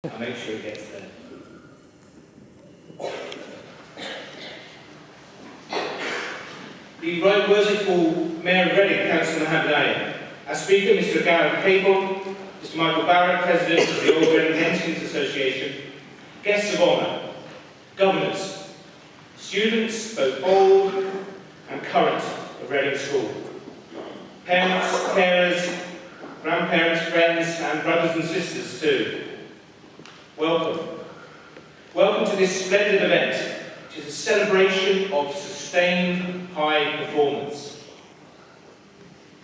I'll make sure it gets there. The Right Worshipful Mayor of Reading, Councillor Mohammed Ali. Our Speaker, Mr. Gareth Cable, Mr. Michael Barrett, President of the Old Reading Pensions Association, guests of honour, governors, students, both old and current, of Reading School, parents, carers, grandparents, friends, and brothers and sisters too. Welcome. Welcome to this splendid event, which is a celebration of sustained high performance.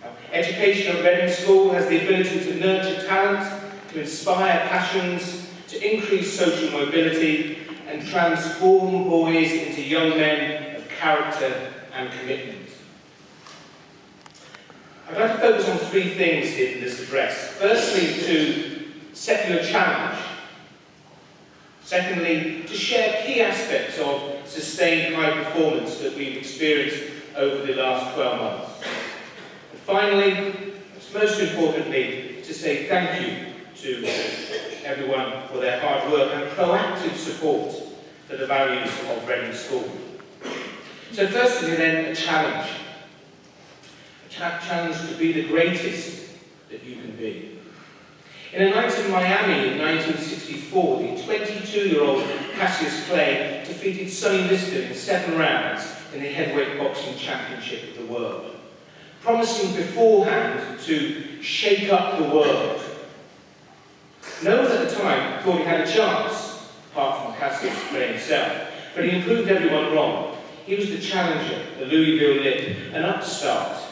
Now, education at Reading School has the ability to nurture talent, to inspire passions, to increase social mobility, and transform boys into young men of character and commitment. I'd like to focus on three things in this address. Firstly, to set you a challenge. Secondly, to share key aspects of sustained high performance that we've experienced over the last 12 months. And finally, most importantly, to say thank you to everyone for their hard work and proactive support for the values of Reading School. So firstly then, a challenge. A challenge to be the greatest that you can be. In a night in Miami in 1964, the 22-year-old Cassius Clay defeated Sonny Liston in 7 rounds in the heavyweight boxing championship of the world, promising beforehand to shake up the world. No one at the time thought he had a chance, apart from Cassius Clay himself, but he proved everyone wrong. He was the challenger, the Louisville Lip, an upstart.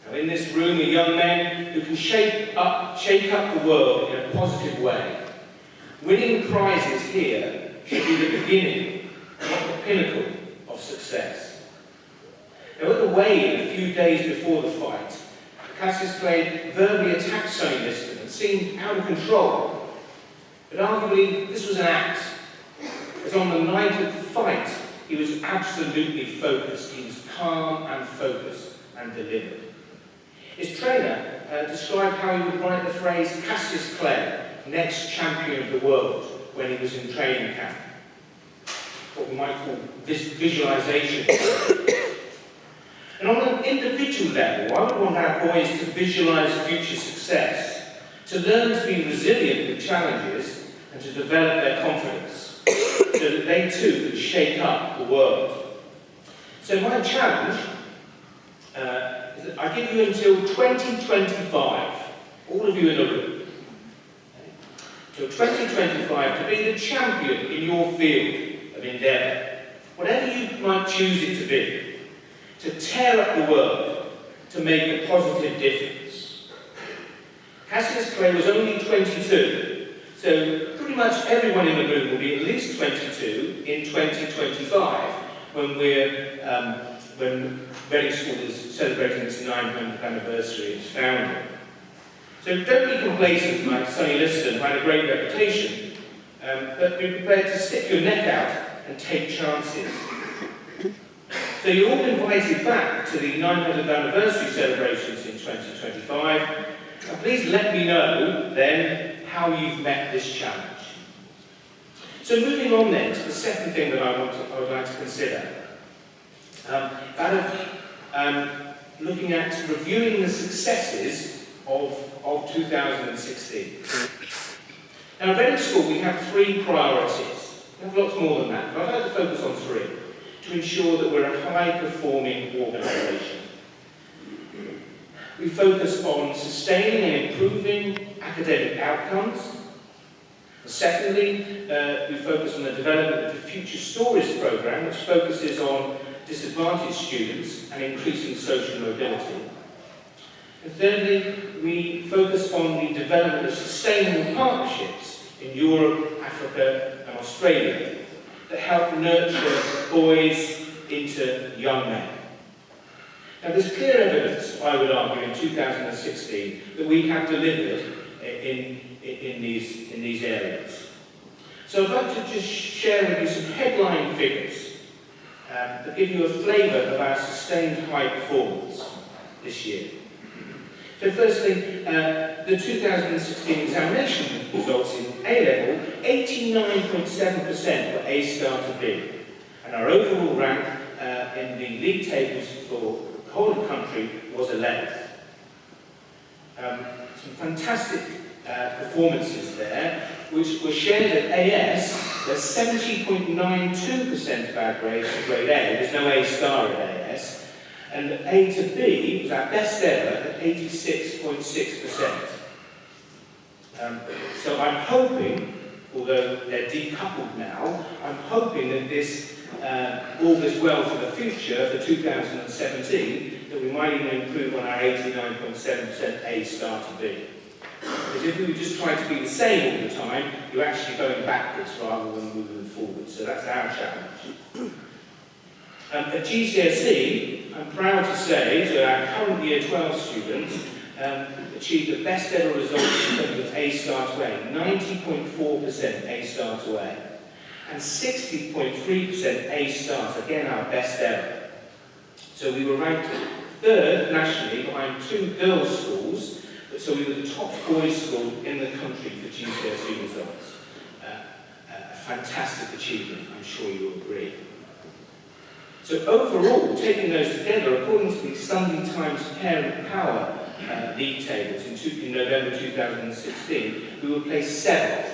Now, in this room are young men who can shake up the world in a positive way. Winning prizes here should be the beginning, not the pinnacle, of success. Now, at the weigh-in a few days before the fight, Cassius Clay verbally attacked Sonny Liston and seemed out of control. But arguably, this was an act, as on the night of the fight, he was absolutely focused. He was calm and focused and delivered. His trainer described how he would write the phrase Cassius Clay, next champion of the world, when he was in training camp. What we might call visualization. And on an individual level, I would want our boys to visualize future success, to learn to be resilient with challenges, and to develop their confidence, so that they too can shake up the world. So my challenge I give you until 2025, all of you in the room, till 2025 to be the champion in your field of endeavour, whatever you might choose it to be, to tear up the world, to make a positive difference. Cassius Clay was only 22, so pretty much everyone in the room will be at least 22 in 2025 when Reading School is celebrating its 900th anniversary of its founding. So don't be complacent like Sonny Liston, who had a great reputation, but be prepared to stick your neck out and take chances. So you're all invited back to the 900th anniversary celebrations in 2025, and please let me know then how you've met this challenge. So moving on then to the second thing that I would like to consider. Looking at reviewing the successes of 2016. Now at Reading School we have 3 priorities. We have lots more than that, but I'd like to focus on 3 to ensure that we're a high-performing organisation. We focus on sustaining and improving academic outcomes. Secondly, we focus on the development of the Future Stories programme, which focuses on disadvantaged students and increasing social mobility. And thirdly, we focus on the development of sustainable partnerships in Europe, Africa and Australia that help nurture boys into young men. Now there's clear evidence, I would argue, in 2016 that we have delivered in these areas. So I'd like to just share with you some headline figures that give you a flavour of our sustained high performance this year. So firstly, the 2016 examination results in A-level, 89.7% were A-star to B. And our overall rank in the league tables for the whole of the country was 11th. Some fantastic performances there, which were shared at AS. There's 70.92% of our grades were grade A. There's no A-star at AS. And A to B was our best ever at 86.6%. So I'm hoping, although they're decoupled now, I'm hoping that this augurs well for the future, for 2017, that we might even improve on our 89.7% A star to B. Because if we were just trying to be the same all the time, you're actually going backwards rather than moving forward. So that's our challenge. At GCSE, I'm proud to say that our current Year 12 students achieved the best ever results in terms of A star to A, 90.4% A star to A, and 60.3% A stars, again our best ever. So we were ranked 3rd nationally behind 2 girls' schools, so we were the top boys' school in the country for GCSE results. A fantastic achievement, I'm sure you'll agree. So overall, taking those together, according to the Sunday Times Parent Power league tables in November 2016, we were placed 7th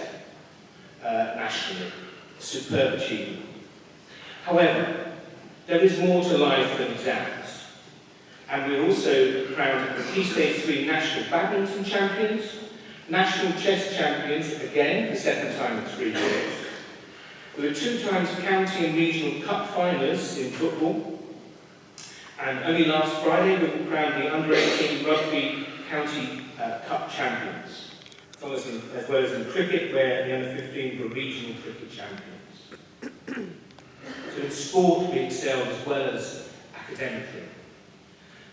nationally. A superb achievement. However, there is more to life than exams. And we're also proud of the Key Stage 3 National Badminton Champions, National Chess Champions, again, the 2nd time in 3 years. We were 2 times county and regional cup finalists in football. And only last Friday we were crowned the Under-18 Rugby County Cup champions, as well as in cricket, where the Under-15 were regional cricket champions. So in sport we excelled as well as academically.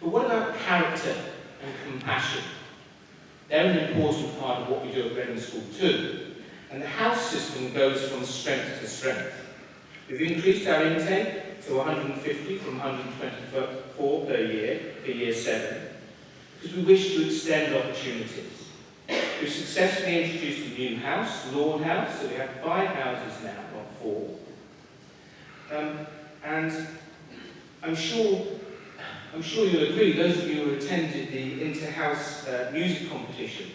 But what about character and compassion? They're an important part of what we do at Reading School too. And the house system goes from strength to strength. We've increased our intake to 150 from 124 per year for Year 7, because we wish to extend opportunities. We've successfully introduced a new house, Law House, so we have 5 houses now, not 4. And I'm sure you'll agree, those of you who attended the inter-house music competition,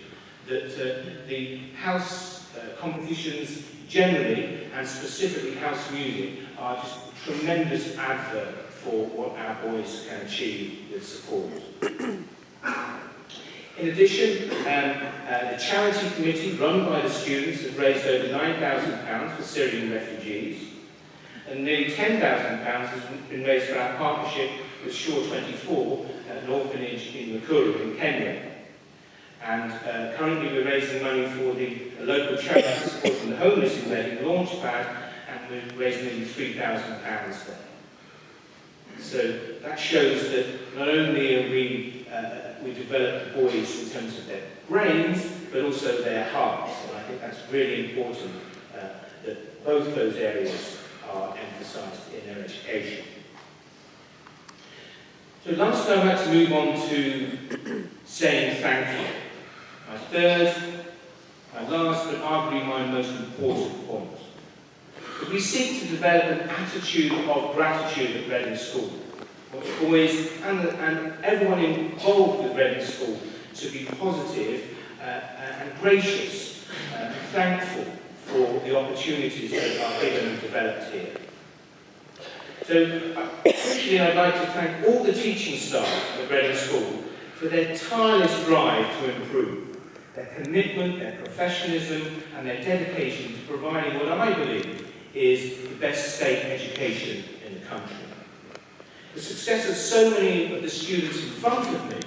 that the house competitions generally, and specifically house music, are just a tremendous advert for what our boys can achieve with support. In addition, the charity committee run by the students has raised over £9,000 for Syrian refugees, and nearly £10,000 has been raised for our partnership with Shore 24, an orphanage in Nakuru in Kenya. And currently we're raising money for the local charity supporting the homeless in Reading, Launchpad, and we're raising nearly £3,000 there. So that shows that not only are we develop boys in terms of their brains, but also their hearts. And I think that's really important that both those areas are emphasised in their education. So last I'd like to move on to saying thank you. My third, my last, but arguably my most important point. That we seek to develop an attitude of gratitude at Reading School. For boys and everyone involved with Reading School to be positive and gracious and thankful for the opportunities that are given and developed here. So, especially I'd like to thank all the teaching staff at Reading School for their tireless drive to improve, their commitment, their professionalism, and their dedication to providing what I believe is the best state education in the country. The success of so many of the students in front of me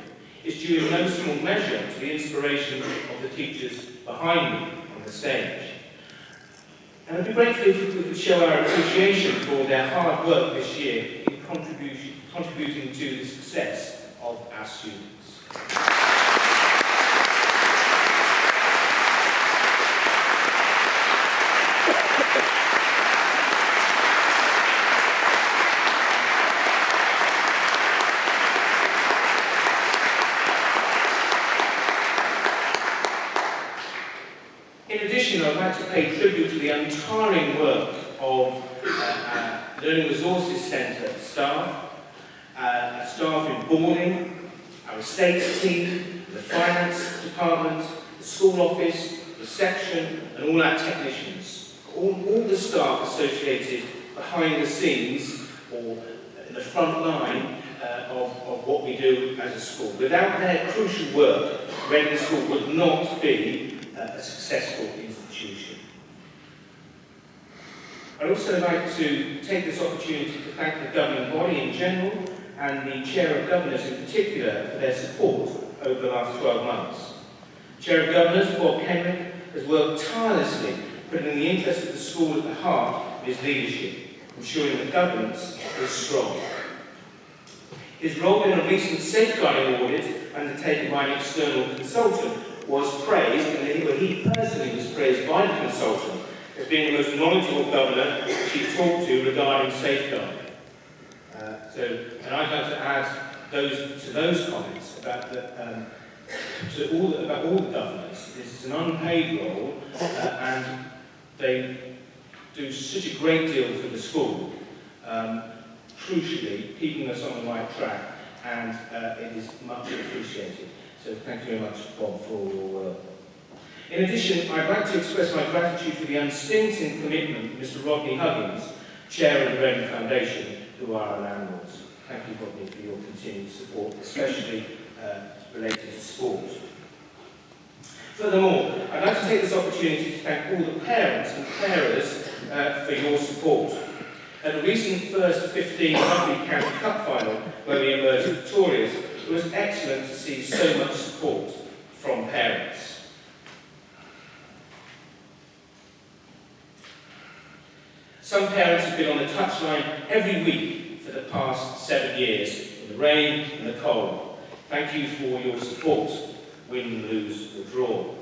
is due in no small measure to the inspiration of the teachers behind me on the stage. And I'd be grateful if we could show our appreciation for their hard work this year in contributing to the success of our students. pay tribute to the untiring work of our Learning Resources Centre staff, staff in boarding, our estates team, the finance department, the school office, reception, and all our technicians. All the staff associated behind the scenes or in the front line of what we do as a school. Without their crucial work, Reading School would not be a successful institution. I'd also like to take this opportunity to thank the governing body in general and the Chair of Governors in particular for their support over the last 12 months. Chair of Governors, Bob Kenrick, has worked tirelessly, putting the interest of the school at the heart of his leadership, ensuring that governance is strong. His role in a recent safeguarding audit undertaken by an external consultant was praised, and he personally was praised by the consultant as being the most knowledgeable governor she talked to regarding safeguarding. And I'd like to add to those comments about all the governors. This is an unpaid role, and they do such a great deal for the school, crucially keeping us on the right track, and it is much appreciated. So thank you very much, Bob, for all your work. In addition, I'd like to express my gratitude for the unstinting commitment of Mr. Rodney Huggins, Chair of the Reading Foundation, who are our landlords. Thank you, Rodney, for your continued support, especially related to sport. Furthermore, I'd like to take this opportunity to thank all the parents and carers for your support. At the recent first 15 Rugby County Cup final, where we emerged victorious, it was excellent to see so much support from parents. Some parents have been on the touchline every week for the past 7 years, in the rain and the cold. Thank you for your support, win, lose or draw.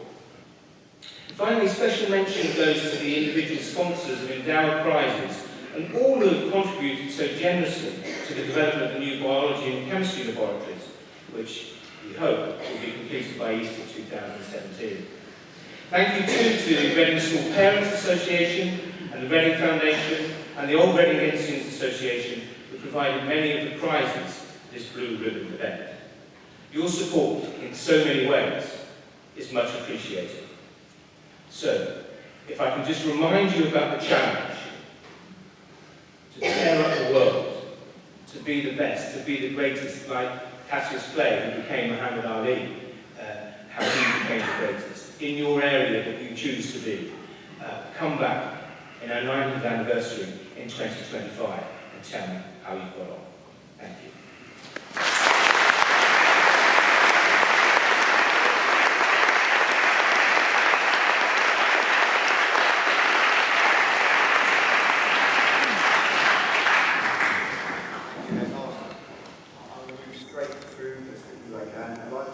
Finally, special mention goes to the individual sponsors of endowed prizes and all who have contributed so generously to the development of the new biology and chemistry laboratories, which we hope will be completed by Easter 2017. Thank you too to the Reading School Parents Association and the Reading Foundation and the Old Reading Institutes Association, who provided many of the prizes for this Blue Ribbon event. Your support in so many ways is much appreciated. So, if I can just remind you about the challenge, to tear up the world, to be the best, to be the greatest, like Cassius Clay, who became Muhammad Ali, how he became the greatest, in your area that you choose to be. Come back in our 90th anniversary in 2025 and tell me how you've got on. Thank you. I'll move straight through as quickly as I can. I'd like to